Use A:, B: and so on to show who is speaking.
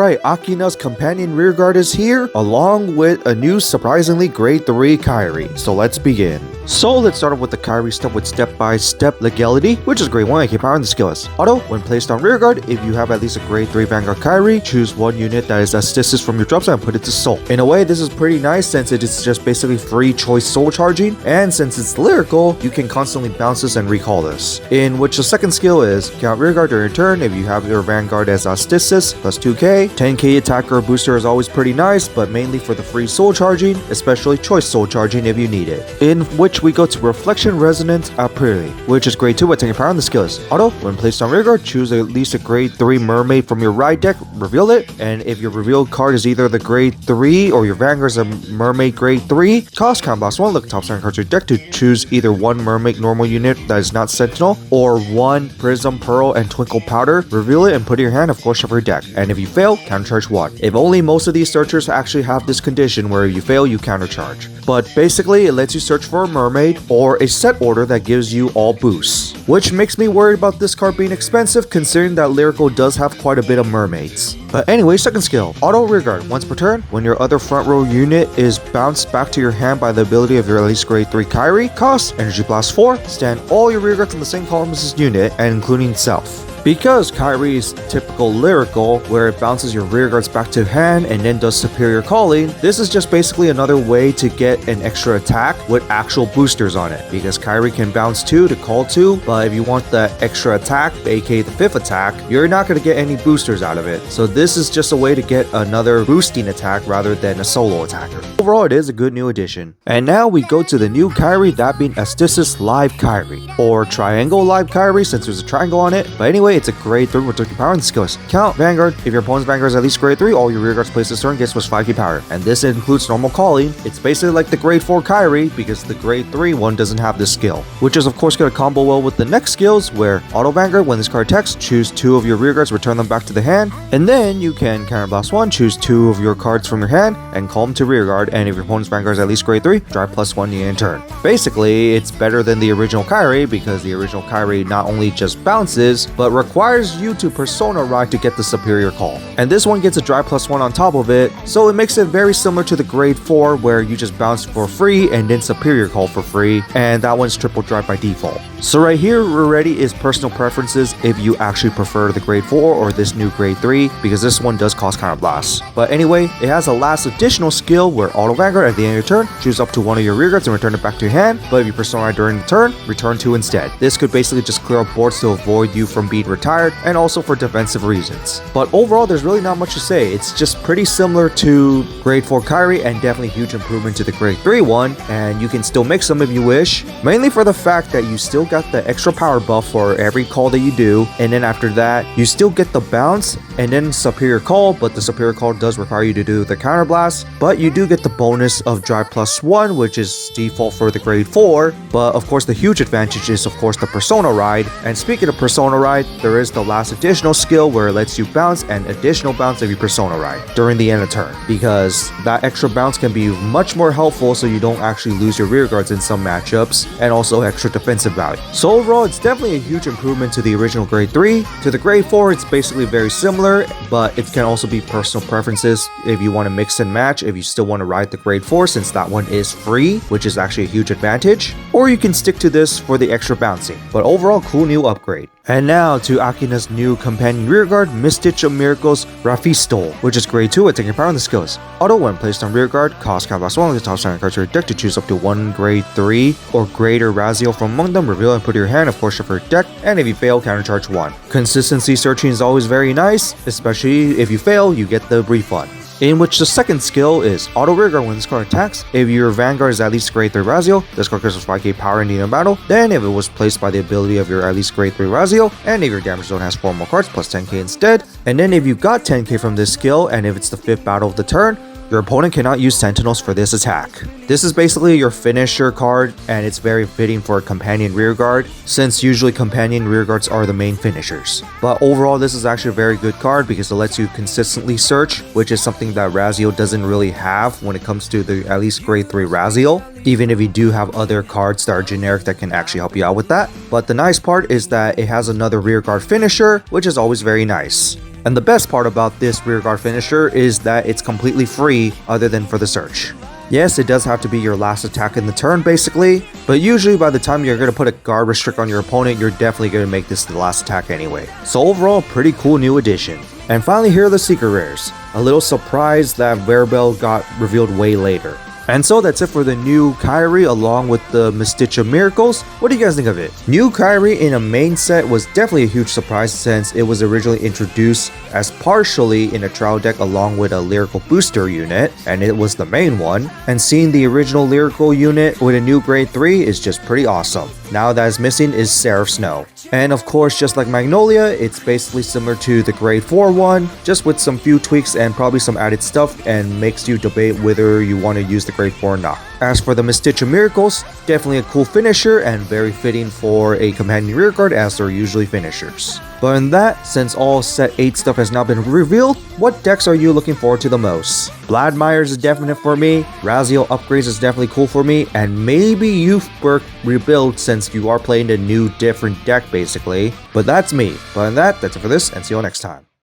A: Alright, Akina's companion rearguard is here, along with a new surprisingly grade 3 Kyrie. So let's begin. So let's start off with the Kyrie step with step-by-step legality, which is grade 1 AK power and the skill is auto. When placed on rearguard, if you have at least a grade 3 Vanguard Kyrie, choose one unit that is Astesice from your drop side and put it to soul. In a way, this is pretty nice since it is just basically free choice soul charging, and since it's lyrical, you can constantly bounce this and recall this. In which the second skill is count rearguard during your turn if you have your Vanguard as Astesice, plus 2k. 10k attacker booster is always pretty nice, but mainly for the free soul charging, especially choice soul charging if you need it. In which we go to Reflection Resonant Aparel, which is grade 2 with 10 power and the skill is auto. When placed on rearguard, choose at least a grade 3 mermaid from your ride deck, reveal it, and if your revealed card is either the grade 3 or your Vanguard is a mermaid grade 3, cost count box 1, look top 7 cards of your deck to choose either one mermaid normal unit that is not sentinel or one prism pearl and twinkle powder, reveal it and put it in your hand, of course shuffle your deck, and if you fail, countercharge 1. If only most of these searchers actually have this condition where if you fail you countercharge. But basically it lets you search for a mermaid or a set order that gives you all boosts, which makes me worried about this card being expensive considering that Lyrical does have quite a bit of mermaids. But anyway, second skill, auto rearguard. Once per turn, when your other front row unit is bounced back to your hand by the ability of your at least grade 3 Kyrie, cost energy blast 4, stand all your rearguards in the same column as this unit and including itself. Because Kyrie is typical lyrical, where it bounces your rearguards back to hand and then does superior calling, this is just basically another way to get an extra attack with actual boosters on it. Because Kyrie can bounce 2 to call 2, but if you want the extra attack, aka the 5th attack, you're not going to get any boosters out of it. So this is just a way to get another boosting attack rather than a solo attacker. Overall, it is a good new addition. And now we go to the new Kyrie, that being Astesice Live Kyrie, or Triangle Live Kyrie since there's a triangle on it. But anyway, it's a grade 3 with 30 power and skill is count Vanguard. If your opponent's Vanguard is at least grade 3, all your rearguards placed this turn gets plus 5k power. And this includes normal calling. It's basically like the grade 4 Kyrie because the grade 3 one doesn't have this skill. Which is of course going to combo well with the next skills where auto Vanguard, when this card attacks, choose 2 of your rearguards, return them back to the hand. And then you can counter blast 1, choose 2 of your cards from your hand and call them to rearguard. And if your opponent's Vanguard is at least grade 3, drive plus 1 the end turn. Basically, it's better than the original Kyrie because the original Kyrie not only just bounces, but requires you to persona ride to get the superior call. And this one gets a drive plus 1 on top of it, so it makes it very similar to the grade 4 where you just bounce for free and then superior call for free, and that one's triple drive by default. So right here already is personal preferences if you actually prefer the grade 4 or this new grade 3, because this one does cost counter blast. But anyway, it has a last additional skill where auto Vanguard at the end of your turn, choose up to one of your rearguards and return it back to your hand, but if you persona ride during the turn, return 2 instead. This could basically just clear up boards to avoid you from being retired and also for defensive reasons. But overall, there's really not much to say. It's just pretty similar to grade 4 Kyrie and definitely huge improvement to the grade 3 one, and you can still mix them if you wish, mainly for the fact that you still got the extra power buff for every call that you do, and then after that you still get the bounce and then superior call, but the superior call does require you to do the counter blast, but you do get the bonus of drive plus 1, which is default for the grade 4. But of course the huge advantage is of course the persona ride, and speaking of persona ride, there is the last additional skill where it lets you bounce and additional bounce if you persona ride during the end of turn, because that extra bounce can be much more helpful so you don't actually lose your rearguards in some matchups, and also extra defensive value. So overall, it's definitely a huge improvement to the original grade 3. To the grade 4, it's basically very similar, but it can also be personal preferences if you want to mix and match, if you still want to ride the grade 4 since that one is free, which is actually a huge advantage, or you can stick to this for the extra bouncing. But overall, cool new upgrade. And now to Akina's new companion rearguard, Mistitch of Miracles Rafistol, which is grade 2 with taking power on the skills. Auto, when placed on rearguard, cost count plus 1 on the top 7 cards of your deck to choose up to one grade 3 or greater Raziel from among them, reveal and put in your hand, of course shuffle your deck, and if you fail, countercharge 1. Consistency searching is always very nice, especially if you fail, you get the refund. In which the second skill is auto rearguard. When this card attacks, if your Vanguard is at least grade 3 Raziel, this card gives 5k power in the end of battle. Then if it was placed by the ability of your at least grade 3 Raziel, and if your damage zone has 4 more cards, plus 10k instead. And then if you got 10k from this skill, and if it's the 5th battle of the turn, your opponent cannot use Sentinels for this attack. This is basically your finisher card, and it's very fitting for a companion rearguard, since usually companion rearguards are the main finishers. But overall, this is actually a very good card because it lets you consistently search, which is something that Raziel doesn't really have when it comes to the at least grade 3 Raziel, even if you do have other cards that are generic that can actually help you out with that. But the nice part is that it has another rearguard finisher, which is always very nice. And the best part about this rearguard finisher is that it's completely free other than for the search. Yes, it does have to be your last attack in the turn basically, but usually by the time you're going to put a guard restrict on your opponent, you're definitely going to make this the last attack anyway. So overall, pretty cool new addition. And finally, here are the secret rares. A little surprise that Variable got revealed way later. And so that's it for the new Kyrie along with the Mistitch of Miracles. What do you guys think of it? New Kyrie in a main set was definitely a huge surprise since it was originally introduced as partially in a trial deck along with a Lyrical Booster unit, and it was the main one. And seeing the original Lyrical unit with a new grade 3 is just pretty awesome. Now that is missing is Seraph Snow. And of course, just like Magnolia, it's basically similar to the grade 4 one, just with some few tweaks and probably some added stuff, and makes you debate whether you want to use the grade 4 or not. As for the Mistitch of Miracles, definitely a cool finisher and very fitting for a companion rearguard as they're usually finishers. But in that, since all set 8 stuff has now been revealed, what decks are you looking forward to the most? Bladmeyers is definite for me, Raziel upgrades is definitely cool for me, and maybe Youthberg rebuild since you are playing a new different deck basically. But that's me. But in that, that's it for this, and see you all next time.